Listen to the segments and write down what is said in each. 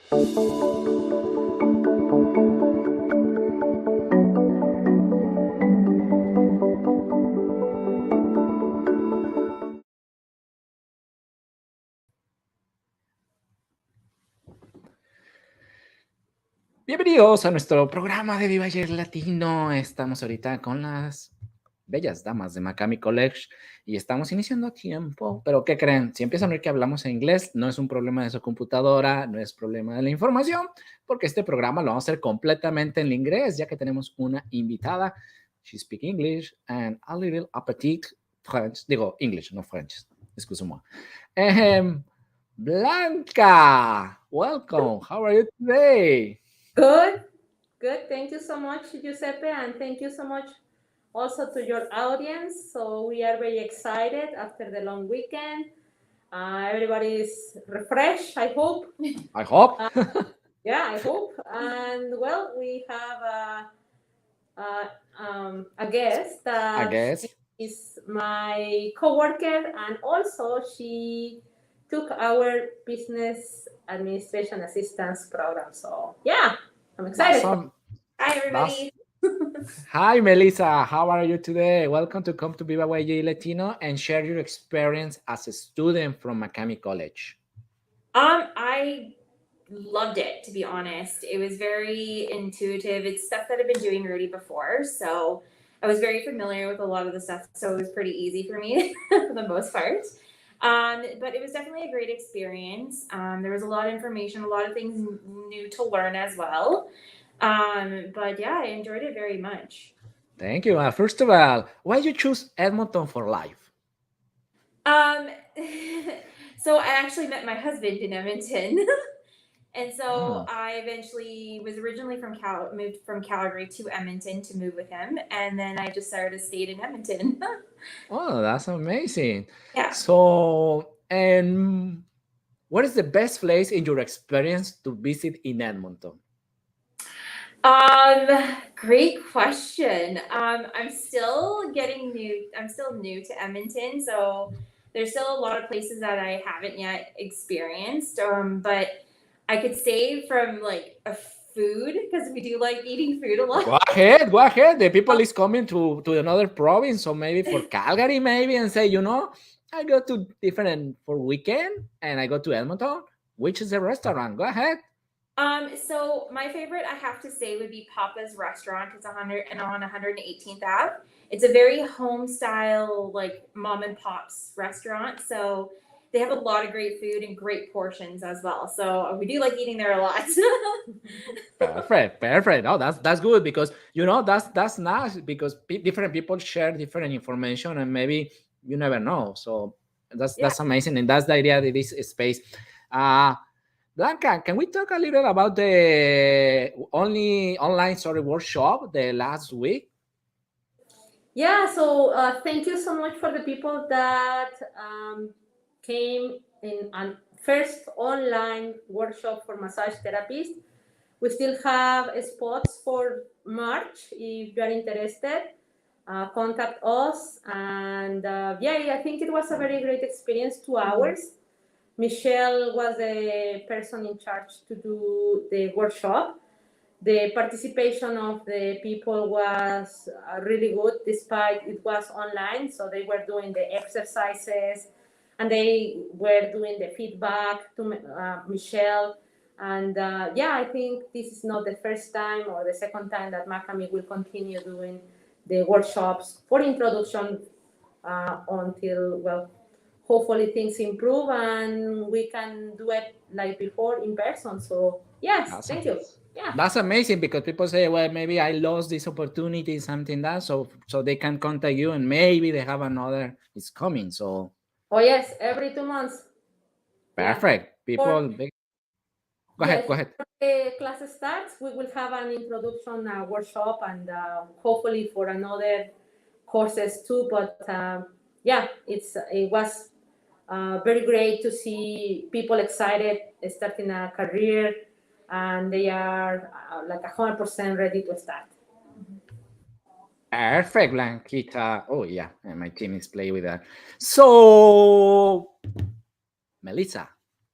Bienvenidos a nuestro programa de Viva Latino. Estamos ahorita con las bellas damas de MAKAMI College y estamos iniciando a tiempo. Pero ¿qué creen? Si empiezan a ver que hablamos en inglés, no es un problema de su computadora, no es problema de la información, porque este programa lo vamos a hacer completamente en inglés, ya que tenemos una invitada. She speaks English and a little petit French. Digo, English, no French. Excuse-moi. Blanca, welcome. How are you today? Good. Thank you so much, Giuseppe, and thank you so much also to your audience. So we are very excited after the long weekend. Everybody is refreshed, I hope. I hope. Yeah, I hope. And well, we have a guest that is my coworker, and also she took our business administration assistance program. So yeah, I'm excited. Awesome. Hi, everybody. Hi, Melissa. How are you today? Welcome to come to Viva Latino and share your experience as a student from MAKAMI College. I loved it, to be honest. It was very intuitive. It's stuff that I've been doing already before, so I was very familiar with a lot of the stuff, so it was pretty easy for me for the most part. But it was definitely a great experience. There was a lot of information, a lot of things new to learn as well. But yeah, I enjoyed it very much. Thank you. First of all, why you choose Edmonton for life? So I actually met my husband in Edmonton. And so I eventually was originally moved from Calgary to Edmonton to move with him. And then I just started to stay in Edmonton. Oh, that's amazing. Yeah. So, and what is the best place in your experience to visit in Edmonton? Great question. I'm still new to Edmonton. So there's still a lot of places that I haven't yet experienced. But I could say from like a food, because we do like eating food a lot. Go ahead. The people is coming to another province, so maybe for Calgary, maybe, and say, I go to different for weekend and I go to Edmonton. Which is the restaurant? Go ahead. So my favorite, I have to say, would be Papa's Restaurant. It's on 118th Ave. It's a very home style, like mom and pop's restaurant. So they have a lot of great food and great portions as well. So we do like eating there a lot. Perfect. Oh, that's good because that's nice because different people share different information and maybe you never know. So that's amazing, and that's the idea of this space. Blanca, can we talk a little about the only online workshop the last week? Yeah. So thank you so much for the people that came in on first online workshop for massage therapists. We still have spots for March. If you are interested, contact us. And I think it was a very great experience, 2 hours. Michelle was the person in charge to do the workshop. The participation of the people was really good, despite it was online. So they were doing the exercises, and they were doing the feedback to Michelle. And I think this is not the first time or the second time that MAKAMI will continue doing the workshops for introduction until, hopefully things improve and we can do it like before in person. So yes, awesome. Thank you. Yeah. That's amazing because people say, well, maybe I lost this opportunity, something that, so they can contact you and maybe they have another, it's coming. So. Oh yes, every 2 months. Perfect. People. Go ahead. Before the class starts, we will have an introduction workshop and hopefully for another courses too. But it was very great to see people excited starting a career, and they are like 100% ready to start. Perfect, Blanquita. Oh yeah, and my team is playing with that. So, Melissa.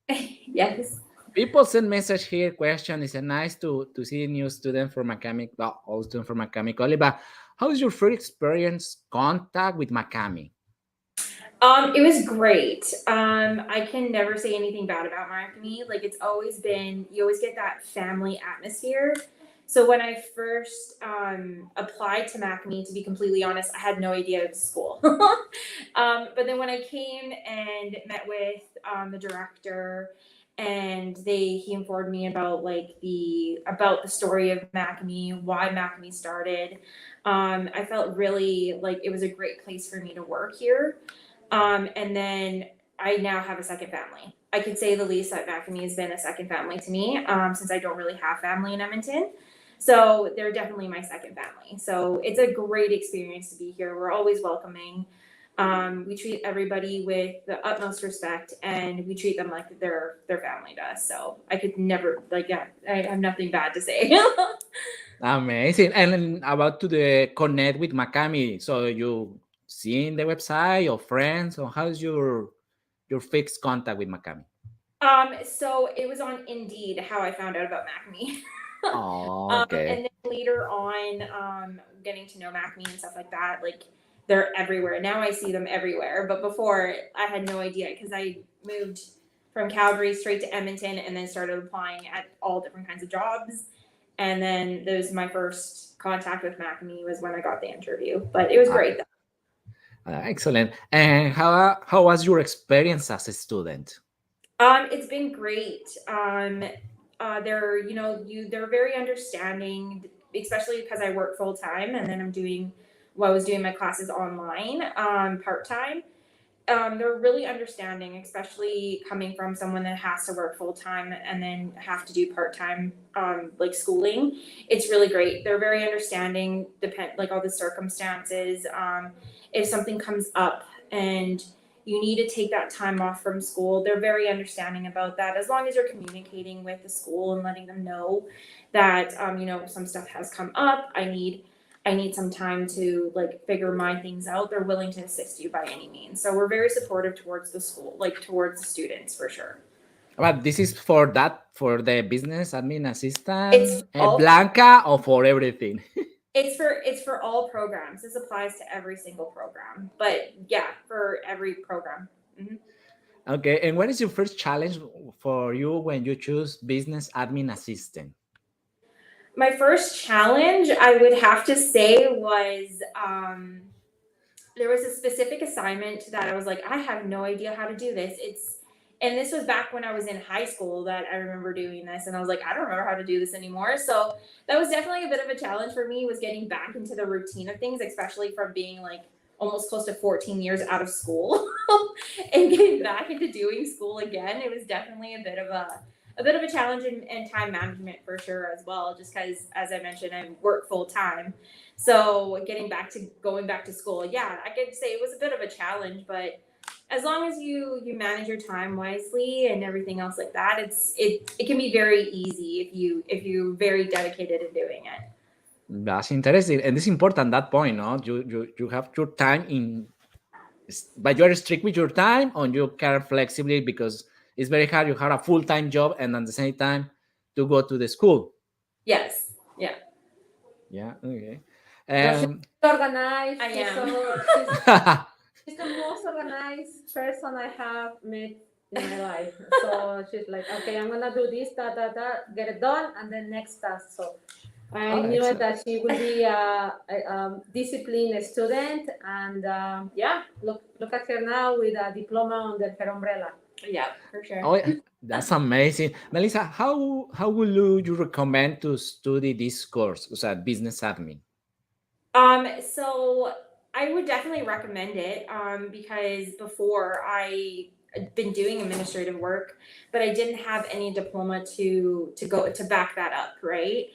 Yes. People send message here. Question is it nice to see new student from MAKAMI, well, all student from MAKAMI College, but how is your first experience contact with MAKAMI? It was great. I can never say anything bad about MAKAMI. Like it's always been, you always get that family atmosphere. So when I first applied to MAKAMI, to be completely honest, I had no idea it was school. But then when I came and met with the director, and he informed me about the story of MAKAMI, why MAKAMI started. I felt really like it was a great place for me to work here. And then I now have a second family. I could say the least that MAKAMI has been a second family to me, since I don't really have family in Edmonton. So they're definitely my second family. So it's a great experience to be here. We're always welcoming. We treat everybody with the utmost respect, and we treat them like their family does. So I could never, I have nothing bad to say. Amazing. And about to the connect with MAKAMI. So you seen the website or friends, or how's your fixed contact with MAKAMI? So it was on Indeed how I found out about MAKAMI. Oh, okay. And then later on, getting to know MAKAMI and stuff like that, like they're everywhere. Now I see them everywhere. But before I had no idea, because I moved from Calgary straight to Edmonton and then started applying at all different kinds of jobs. And then that was my first contact with MAKAMI was when I got the interview. But it was great. Excellent. And how was your experience as a student? It's been great. They're very understanding, especially because I work full time and then I was doing my classes online, part time. They're really understanding, especially coming from someone that has to work full time and then have to do part time, like schooling. It's really great. They're very understanding, like all the circumstances. If something comes up and you need to take that time off from school, they're very understanding about that. As long as you're communicating with the school and letting them know that, some stuff has come up. I need some time to figure my things out. They're willing to assist you by any means. So we're very supportive towards the school, towards the students for sure. But this is for the business admin assistant, It's all Blanca, or for everything? It's for all programs. This applies to every single program, but yeah, for every program. Mm-hmm. Okay, and what is your first challenge for you when you choose business admin assistant? My first challenge, I would have to say, was there was a specific assignment that I was like, I have no idea how to do this. And this was back when I was in high school that I remember doing this, and I was like, I don't remember how to do this anymore. So that was definitely a bit of a challenge for me, was getting back into the routine of things, especially from being almost close to 14 years out of school and getting back into doing school again. It was definitely a bit of a challenge and time management for sure as well, just because, as I mentioned, I work full time. So going back to school, yeah, I could say it was a bit of a challenge, but as long as you manage your time wisely and everything else like that, it can be very easy if you're very dedicated in doing it. That's interesting, and it's important that point, no? You have your time but you are strict with your time, or you care flexibly, because it's very hard. You have a full-time job and at the same time to go to the school. Yes. Yeah. Yeah. Okay. She's organized. I am. She's the most organized person I have met in my life. So she's like, okay, I'm gonna do this, get it done, and then next task. So I knew that she would be a disciplined student, and look at her now with a diploma under her umbrella. Yeah, for sure. Oh, yeah. That's amazing. Melissa, how would you recommend to study this course, business admin? So I would definitely recommend it, because before I'd been doing administrative work, but I didn't have any diploma to back that up, right?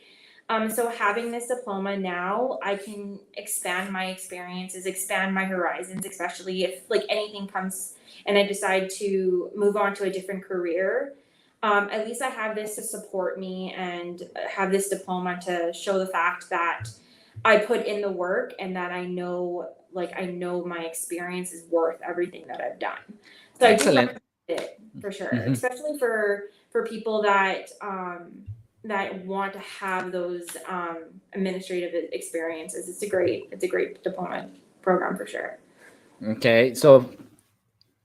So having this diploma now, I can expand my experiences, expand my horizons, especially if anything comes and I decide to move on to a different career. At least I have this to support me and have this diploma to show the fact that I put in the work and that I know my experience is worth everything that I've done. So excellent. it for sure, Mhm. especially for people that that want to have those administrative experiences. It's a great diploma program for sure. Okay, so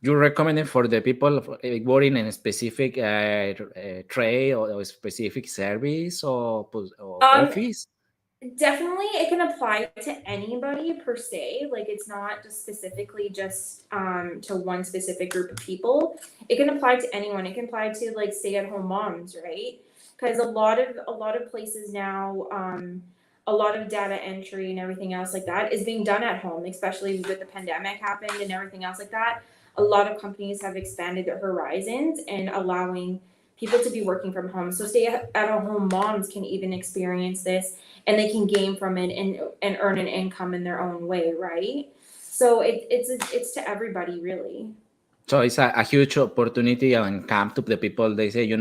you recommend it for the people working in a specific trade or a specific service or office? Definitely, it can apply to anybody per se. Like, it's not just specifically just to one specific group of people. It can apply to anyone. It can apply to like stay-at-home moms, right? Because a lot of places now, a lot of data entry and everything else like that is being done at home, especially with the pandemic happened and everything else like that. A lot of companies have expanded their horizons and allowing people to be working from home. So stay-at-home moms can even experience this, and they can gain from it and earn an income in their own way, right? So it's to everybody, really. So it's a huge opportunity and come to the people. They say,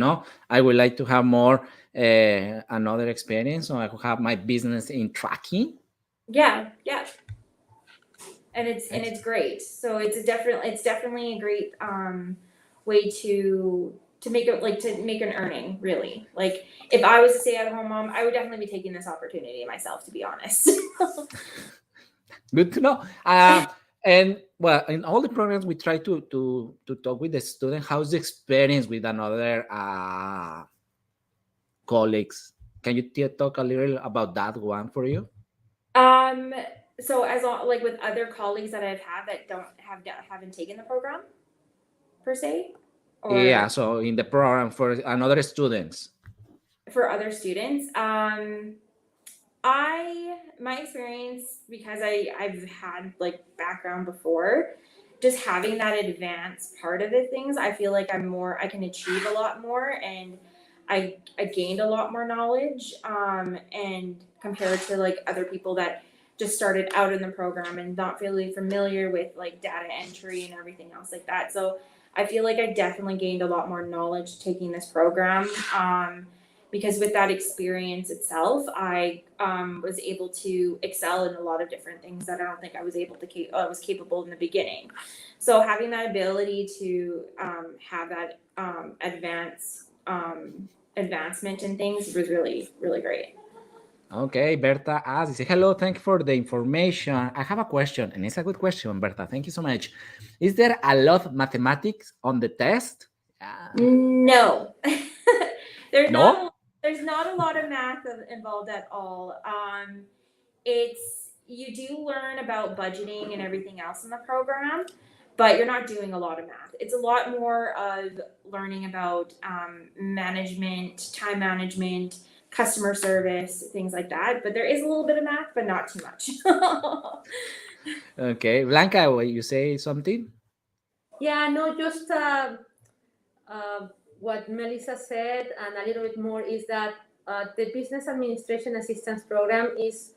I would like to have more another experience, or I could have my business in tracking. Yeah, and it's great. So it's definitely a great way to make it, like, to make an earning, really. Like, if I was a stay-at-home mom, I would definitely be taking this opportunity myself, to be honest. Good to know. And well, in all the programs, we try to talk with the student. How's the experience with another colleagues? Can you talk a little about that one for you? So like with other colleagues that I've had that haven't taken the program per se, or Yeah, so in the program for another students. for other students, my experience, because I've had like background before, just having that advanced part of the things, I feel like I can achieve a lot more, and I gained a lot more knowledge, and compared to like other people that just started out in the program and not really familiar with like data entry and everything else like that. So I feel like I definitely gained a lot more knowledge taking this program, because with that experience itself, I was able to excel in a lot of different things that I don't think I was was capable in the beginning. So having that ability to have that advancement in things was really, really great. Okay, Berta asks, hello, thank you for the information. I have a question, and it's a good question, Berta. Thank you so much. Is there a lot of mathematics on the test? No. There's No? not a lot of math involved at all. You do learn about budgeting and everything else in the program, but you're not doing a lot of math. It's a lot more of learning about management, time management, customer service, things like that. But there is a little bit of math, but not too much. Okay, Blanca, will you say something? Yeah, no, just what Melissa said, and a little bit more, is that the Business Administration Assistance Program is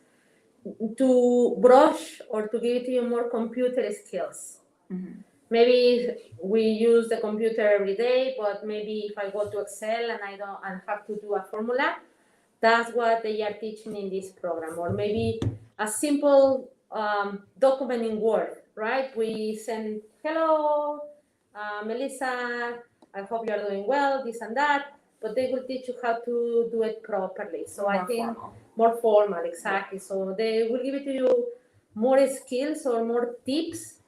to brush or to give to you more computer skills. Mm-hmm. Maybe we use the computer every day, but maybe if I go to Excel and I have to do a formula, that's what they are teaching in this program. Or maybe a simple document in Word, right? We send, hello, Melissa, I hope you are doing well, this and that, but they will teach you how to do it properly. So I think more formal, exactly. Yeah. So they will give it to you more skills or more tips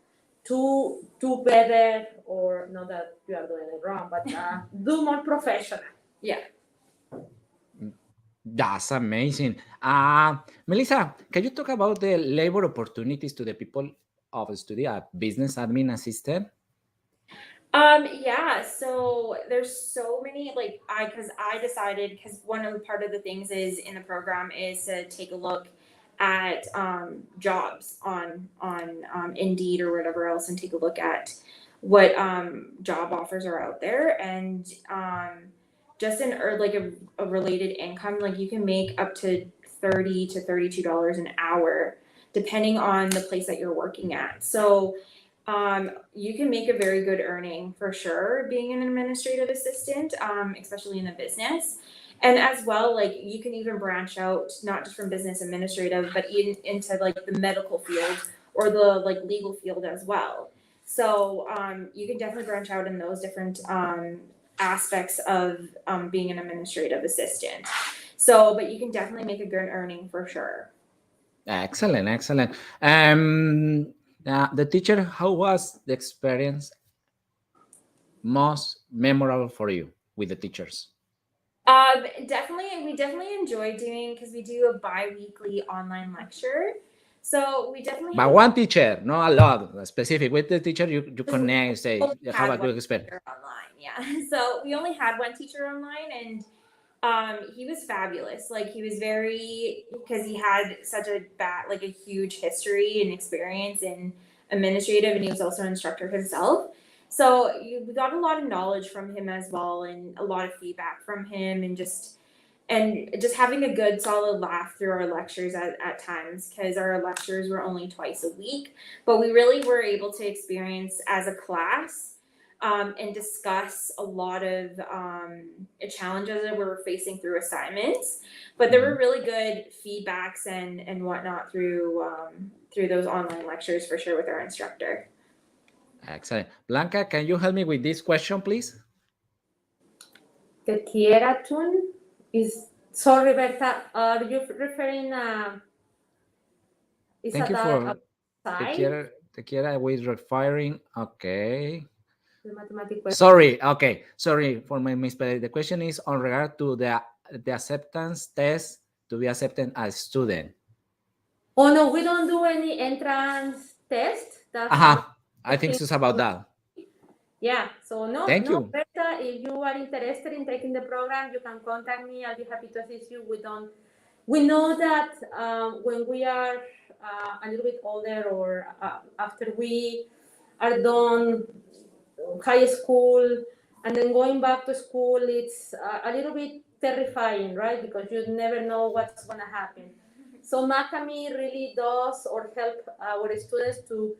to do better, or not that you are doing it wrong, but do more professional. Yeah. That's amazing. Melissa, can you talk about the labor opportunities to the people of study a business admin assistant? Yeah, so there's so many, like, because one of the part of the things is in the program is to take a look at jobs on Indeed or whatever else, and take a look at what job offers are out there, and just like a related income, like you can make up to $30 to $32 an hour depending on the place that you're working at. So you can make a very good earning for sure being an administrative assistant, especially in the business. And as well, like you can even branch out not just from business administrative, but into like the medical field or the like legal field as well. So you can definitely branch out in those different aspects of being an administrative assistant. So, but you can definitely make a good earning for sure. Excellent, excellent. The teacher, how was the experience most memorable for you with the teachers? We definitely enjoy doing, because we do a bi-weekly online lecture. So we definitely But one teacher, not a lot, specific. With the teacher, you connect, say, only have had a good one experience. teacher online. Yeah. So we only had one teacher online, and he was fabulous. Like, he was very, because he had such a huge history and experience in administrative, and he was also an instructor himself. So we got a lot of knowledge from him as well, and a lot of feedback from him, and just having a good solid laugh through our lectures at times, because our lectures were only twice a week, but we really were able to experience as a class and discuss a lot of challenges that we were facing through assignments. But there were really good feedbacks and whatnot through those online lectures for sure with our instructor. Excellent. Blanca, can you help me with this question, please? The quiera tune is, sorry, Berta, are you referring is Thank you that for the quiera with referring. Okay. the mathematics question? Sorry. Okay. Sorry for my misspelling. The question is on regard to the acceptance test to be accepted as student. Oh no, we don't do any entrance test. That's I think it's about that. Yeah, so Thank you. Berta, if you are interested in taking the program, you can contact me. I'll be happy to assist you. We know that when we are a little bit older, or after we are done high school and then going back to school, it's a little bit terrifying, right? Because you never know what's going to happen. So MAKAMI really does or help our students to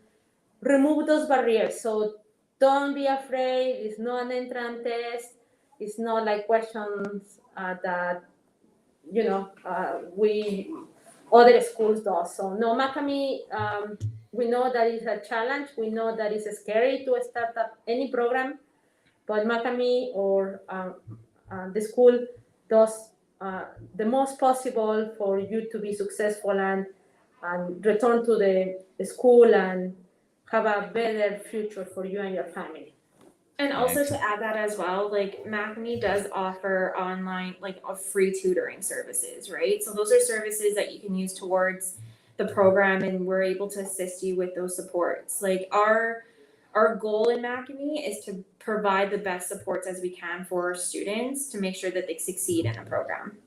remove those barriers. So don't be afraid. It's not an entrance test. It's not like questions that we other schools do. So no, MAKAMI, we know that it's a challenge. We know that it's scary to start up any program, but MAKAMI or the school does the most possible for you to be successful and return to the school and have a better future for you and your family. And also to add that as well, like MAKAMI does offer online, like free tutoring services, right? So those are services that you can use towards the program, and we're able to assist you with those supports. Like our goal in MAKAMI is to provide the best supports as we can for our students to make sure that they succeed in the program.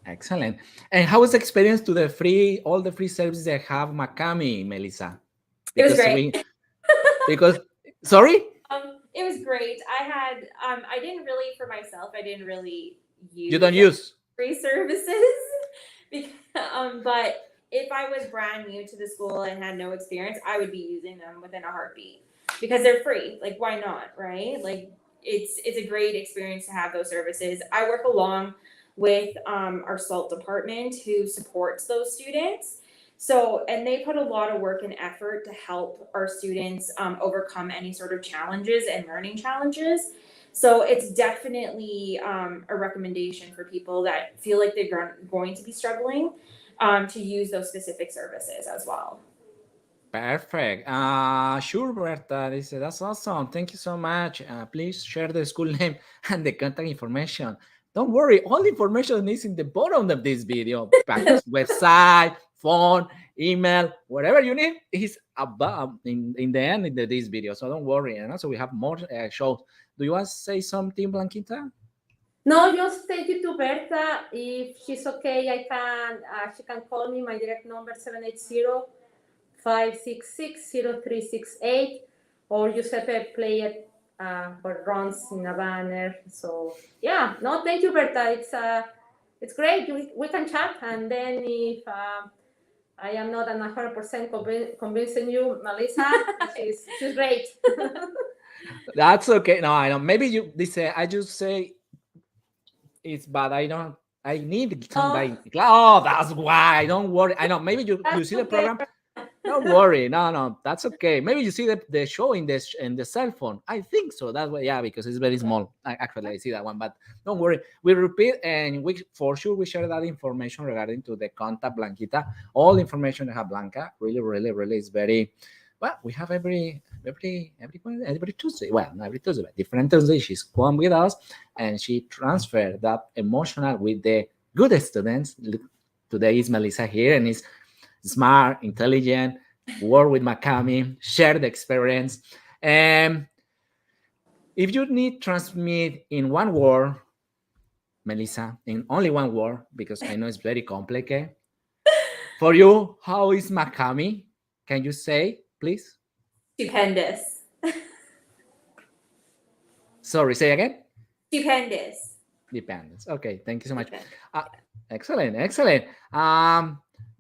Excellent. And how was the experience to all the free services that have MAKAMI, Melissa? Because it was great. Sorry? It was great. I didn't really, for myself, I didn't really use. You don't use free services, because, but if I was brand new to the school and had no experience, I would be using them within a heartbeat because they're free. Like, why not, right? Like, it's a great experience to have those services. I work along with our SALT department who supports those students. So, and they put a lot of work and effort to help our students overcome any sort of challenges and learning challenges. So it's definitely a recommendation for people that feel like they're going to be struggling to use those specific services as well. Perfect. Sure, Berta. That's awesome. Thank you so much. Please share the school name and the contact information. Don't worry, all the information is in the bottom of this video. Website, phone, email, whatever you need is above in the end of this video. So don't worry. And also we have more shows. Do you want to say something, Blanquita? No, just thank you to Berta. If she's okay, she can call me. My direct number 780-566-0368, or Giuseppe play it or runs in a banner. So yeah, no, thank you, Berta. It's great. We can chat, and then if I am not 100% convincing you, Melissa, she's great. That's okay. No, I know. Maybe I just say it's bad. I need somebody. Oh, that's why. Don't worry. I know. Maybe you see the program. Don't worry. No, that's okay. Maybe you see the show in the cell phone. I think so. That's why, yeah, because it's very small. Actually, I see that one, but don't worry. We repeat and we for sure we share that information regarding to the contact Blanquita. All information I have Blanca. Really is very well. We have every Tuesday. Well, not every Tuesday, but different Tuesday. She's come with us and she transferred that emotional with the good students. Today is Melissa here and is smart, intelligent, work with MAKAMI, share the experience. And if you need transmit in one word, Melissa, in only one word, because I know it's very complicated. For you, how is MAKAMI? Can you say, please? Stupendous. Sorry, say again? Stupendous. Depends. Okay, thank you so much. Stupendous. Excellent.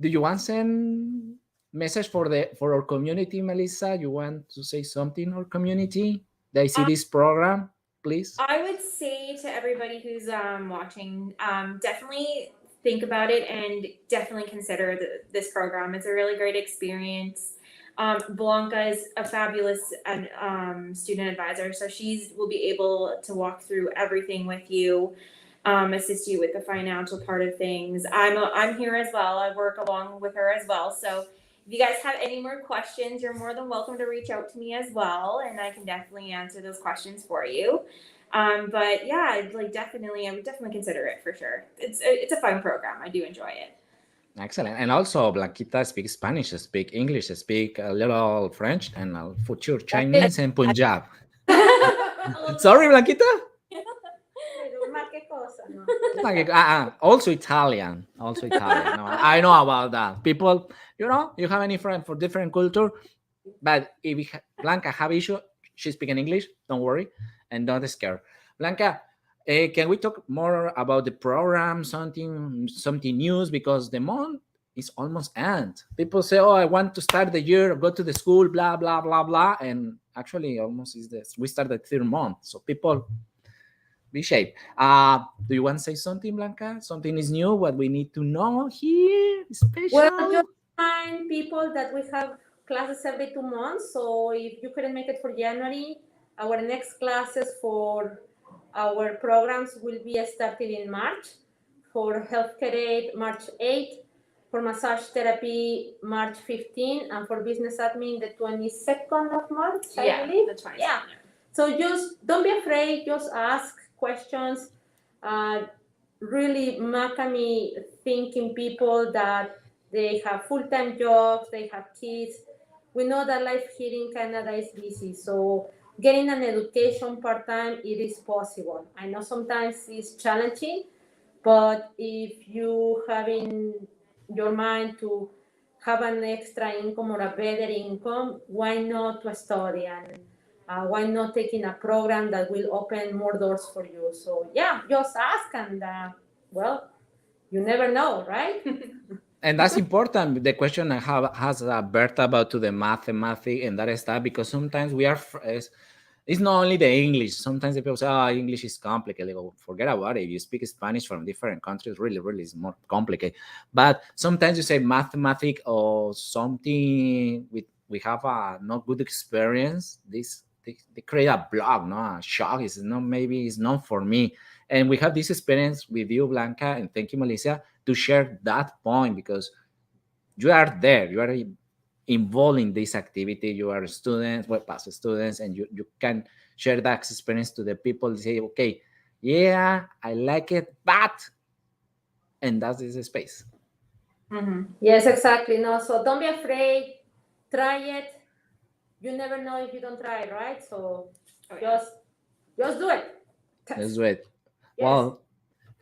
Do you want to send message for our community, Melissa? You want to say something our community? They see this program, please. I would say to everybody who's watching, definitely think about it and definitely consider this program. It's a really great experience. Blanca is a fabulous student advisor, so she will be able to walk through everything with you, assist you with the financial part of things. I'm here as well. I work along with her as well. So if you guys have any more questions, you're more than welcome to reach out to me as well, and I can definitely answer those questions for you. But yeah, I would definitely consider it for sure. It's a fun program. I do enjoy it. Excellent. And also, Blanquita speaks Spanish, speak English, speak a little French, and future Chinese and Punjab. Sorry, Blanquita? Also Italian. No, I know about that. People, you have any friend for different culture, but if Blanca have issue, she speak in English, don't worry, and don't scare. Blanca, can we talk more about the program, something news, because the month is almost end. People say, oh, I want to start the year, go to the school, blah, blah, blah, blah, and actually almost is this. We start the third month, so people be shape. Do you want to say something, Blanca? Something is new, what we need to know here, special? Well, just remind people that we have classes every 2 months, so if you couldn't make it for January, our next classes for our programs will be started in March. For healthcare aid, March 8th. For massage therapy, March 15th. And for business admin, the 22nd of March, I believe. The 22nd. Yeah. So just don't be afraid. Just ask questions. Really, MAKAMI thinking people that they have full-time jobs, they have kids. We know that life here in Canada is busy. So getting an education part-time, it is possible. I know sometimes it's challenging, but if you have in your mind to have an extra income or a better income, why not to study, and why not taking a program that will open more doors for you? So yeah, just ask, and well, you never know, right? And that's important. The question I have has Berta about to the mathematics and that stuff, because sometimes we are, it's not only the English. Sometimes the people say, oh, English is complicated. Go, forget about it. If you speak Spanish from different countries, really is more complicated. But sometimes you say mathematics or something we have a not good experience. They create a block, no, a shock. Maybe it's not for me. And we have this experience with you, Blanca, and thank you, Melissa, to share that point, because you are there, you are involved in this activity, you are students, past students, and you can share that experience to the people. Say, okay, yeah, I like it, but, and that is the space. Mm-hmm. Yes, exactly. No, so don't be afraid, try it. You never know if you don't try, right? So just do it. Let's do it. Yes. Well,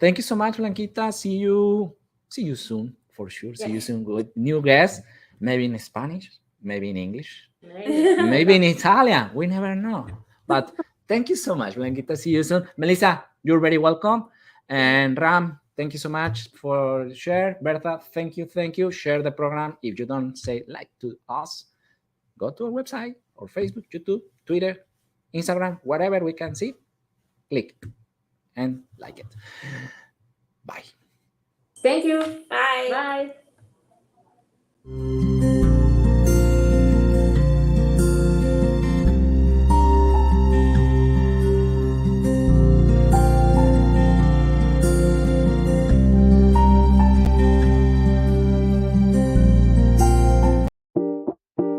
thank you so much, Blanquita. See you soon, for sure. Yes. See you soon with new guests, maybe in Spanish, maybe in English, Maybe. maybe in Italian. We never know. But thank you so much, Blanquita. See you soon. Melissa, you're very welcome. And Ram, thank you so much for share. Berta, thank you. Share the program. If you don't say like to us, go to our website or Facebook, YouTube, Twitter, Instagram, whatever we can see. Click and like it. Bye. Thank you. Bye. Bye.